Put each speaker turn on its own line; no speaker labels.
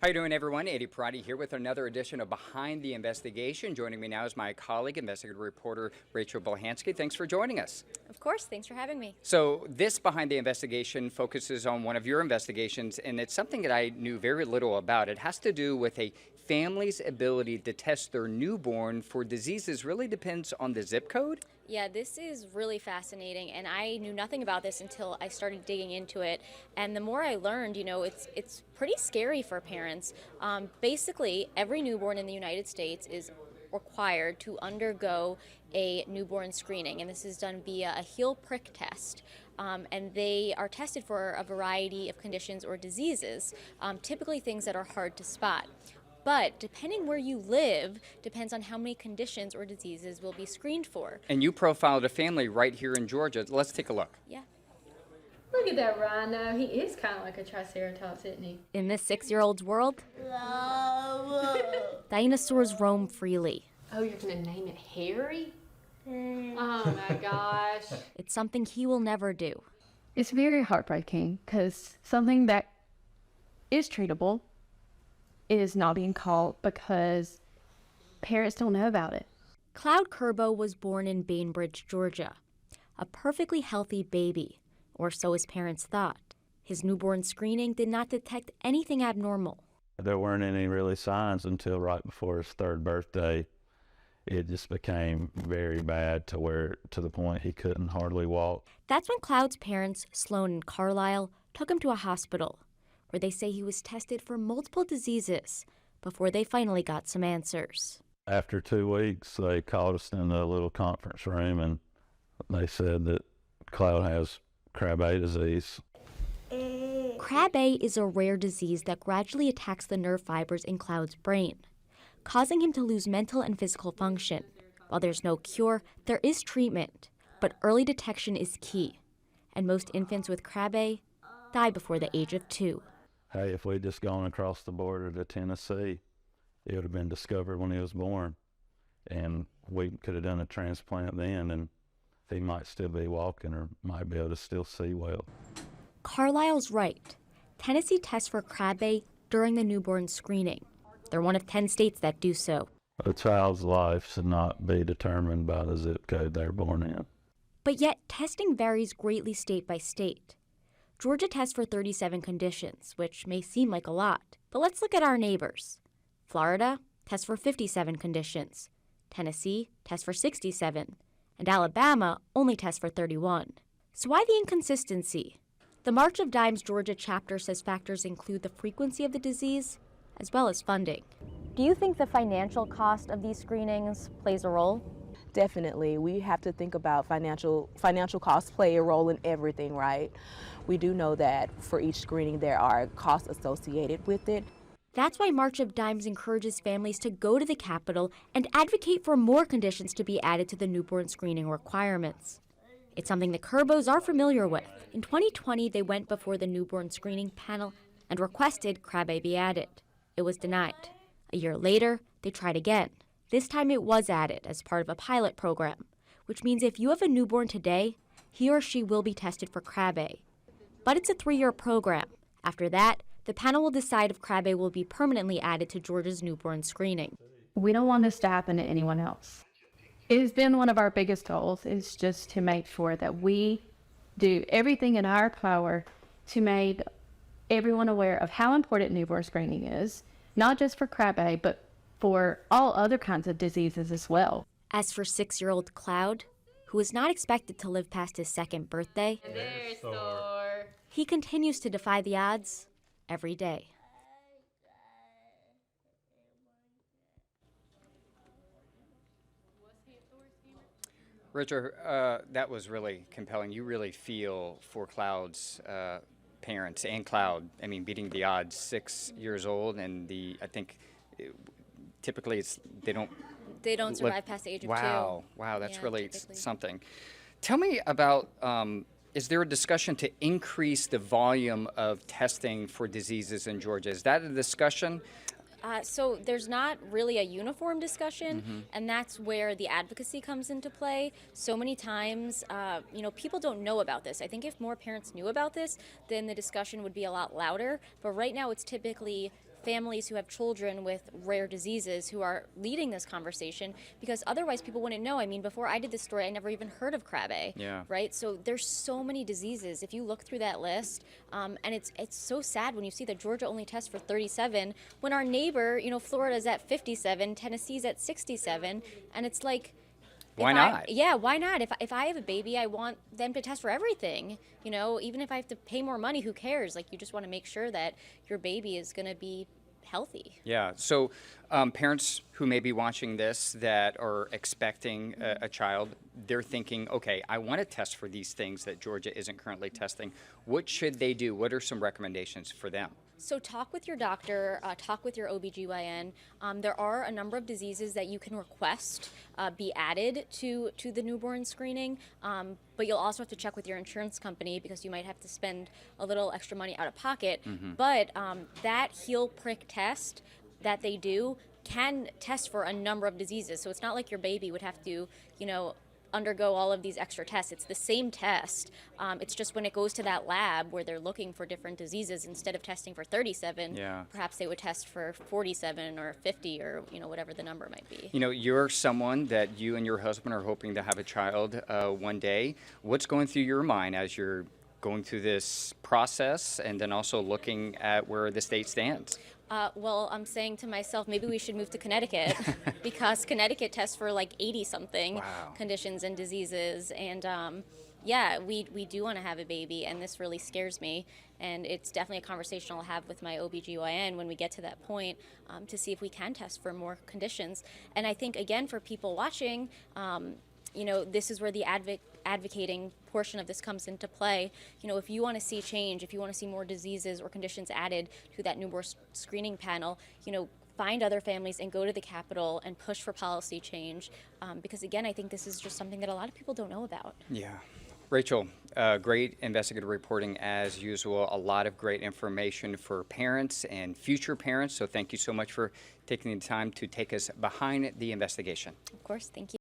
How you doing, everyone? Eddie Parati here with another edition of Behind the Investigation. Joining me now is my colleague, investigative reporter Rachel Bolhansky. Thanks for joining us.
Of course. Thanks for having me.
So this Behind the Investigation focuses on one of your investigations, and it's something that I knew very little about. It has to do with a family's ability to test their newborn for diseases. Really depends on the zip code.
Yeah, this is really fascinating, and I knew nothing about this until I started digging into it. And the more I learned, it's pretty scary for parents. Basically, every newborn in the United States is required to undergo a newborn screening, and this is done via a heel prick test. And they are tested for a variety of conditions or diseases, typically things that are hard to spot. But depending where you live depends on how many conditions or diseases will be screened for.
And you profiled a family right here in Georgia. Let's take a look.
Yeah.
Look at that rhino. He is kind of like a triceratops, isn't he?
In this 6-year-old's world, dinosaurs roam freely.
Oh, you're going to name it Harry? Oh my gosh.
It's something he will never do.
It's very heartbreaking because something that is treatable is not being caught because parents don't know about it.
Cloud Curbo was born in Bainbridge, Georgia. A perfectly healthy baby, or so his parents thought. His newborn screening did not detect anything abnormal.
There weren't any really signs until right before his third birthday. It just became very bad to the point he couldn't hardly walk.
That's when Cloud's parents, Sloan and Carlisle, took him to a hospital, where they say he was tested for multiple diseases before they finally got some answers.
After 2 weeks, they called us in a little conference room and they said that Cloud has Krabbe disease.
Krabbe is a rare disease that gradually attacks the nerve fibers in Cloud's brain, causing him to lose mental and physical function. While there's no cure, there is treatment, but early detection is key, and most infants with Krabbe die before the age of 2.
Hey, if we'd just gone across the border to Tennessee, it would have been discovered when he was born. And we could have done a transplant then, and he might still be walking or might be able to still see well.
Carlisle's right. Tennessee tests for Krabbe during the newborn screening. They're one of 10 states that do so.
A child's life should not be determined by the zip code they're born in.
But yet, testing varies greatly state by state. Georgia tests for 37 conditions, which may seem like a lot. But let's look at our neighbors. Florida tests for 57 conditions. Tennessee tests for 67. And Alabama only tests for 31. So why the inconsistency? The March of Dimes Georgia chapter says factors include the frequency of the disease as well as funding. Do you think the financial cost of these screenings plays a role?
Definitely. We have to think about financial costs play a role in everything, right? We do know that for each screening there are costs associated with it.
That's why March of Dimes encourages families to go to the Capitol and advocate for more conditions to be added to the newborn screening requirements. It's something the Curbos are familiar with. In 2020, they went before the newborn screening panel and requested Krabbe be added. It was denied. A year later, they tried again. This time it was added as part of a pilot program, which means if you have a newborn today, he or she will be tested for Krabbe. But it's a 3-year program. After that, the panel will decide if Krabbe will be permanently added to Georgia's newborn screening.
We don't want this to happen to anyone else. It has been one of our biggest goals is just to make sure that we do everything in our power to make everyone aware of how important newborn screening is, not just for Krabbe, but for all other kinds of diseases as well.
As for 6-year-old Cloud, who is not expected to live past his 2nd birthday,
There's Thor.
he continues to defy the odds every day.
Richard, that was really compelling. You really feel for Cloud's parents and Cloud. I mean, beating the odds, 6 years old, and I think typically they don't
survive past the age of 2.
Wow, that's
Yeah,
really
typically.
something. Tell me about, is there a discussion to increase the volume of testing for diseases in Georgia? Is that a discussion?
So there's not really a uniform discussion, and that's where the advocacy comes into play. So many times, people don't know about this. I think if more parents knew about this, then the discussion would be a lot louder. But right now, it's typically families who have children with rare diseases who are leading this conversation, because otherwise people wouldn't know. I mean, before I did this story, I never even heard of Krabbe.
Yeah.
Right? So there's so many diseases. If you look through that list, and it's so sad when you see that Georgia only tests for 37, when our neighbor, Florida's at 57, Tennessee's at 67, and it's like,
Why not?
Yeah, why not? If I have a baby, I want them to test for everything. Even if I have to pay more money, who cares? Like, you just want to make sure that your baby is going to be healthy.
Yeah. So, parents who may be watching this that are expecting a child, they're thinking, okay, I want to test for these things that Georgia isn't currently testing. What should they do? What are some recommendations for them?
So talk with your doctor, talk with your OBGYN. There are a number of diseases that you can request be added to the newborn screening, but you'll also have to check with your insurance company because you might have to spend a little extra money out of pocket. But that heel prick test that they do can test for a number of diseases. So it's not like your baby would have to, undergo all of these extra tests. It's the same test. It's just when it goes to that lab where they're looking for different diseases, instead of testing for 37, perhaps they would test for 47 or 50 or whatever the number might be.
You're someone that you and your husband are hoping to have a child one day. What's going through your mind as you're going through this process and then also looking at where the state stands?
Well, I'm saying to myself, maybe we should move to Connecticut because Connecticut tests for like 80-something conditions and diseases. And we do want to have a baby, and this really scares me. And it's definitely a conversation I'll have with my OBGYN when we get to that point to see if we can test for more conditions. And I think, again, for people watching, this is where the advocating portion of this comes into play. If you want to see change, if you want to see more diseases or conditions added to that newborn screening panel, find other families and go to the Capitol and push for policy change. Because again, I think this is just something that a lot of people don't know about.
Yeah. Rachel, great investigative reporting as usual. A lot of great information for parents and future parents. So thank you so much for taking the time to take us behind the investigation.
Of course, thank you.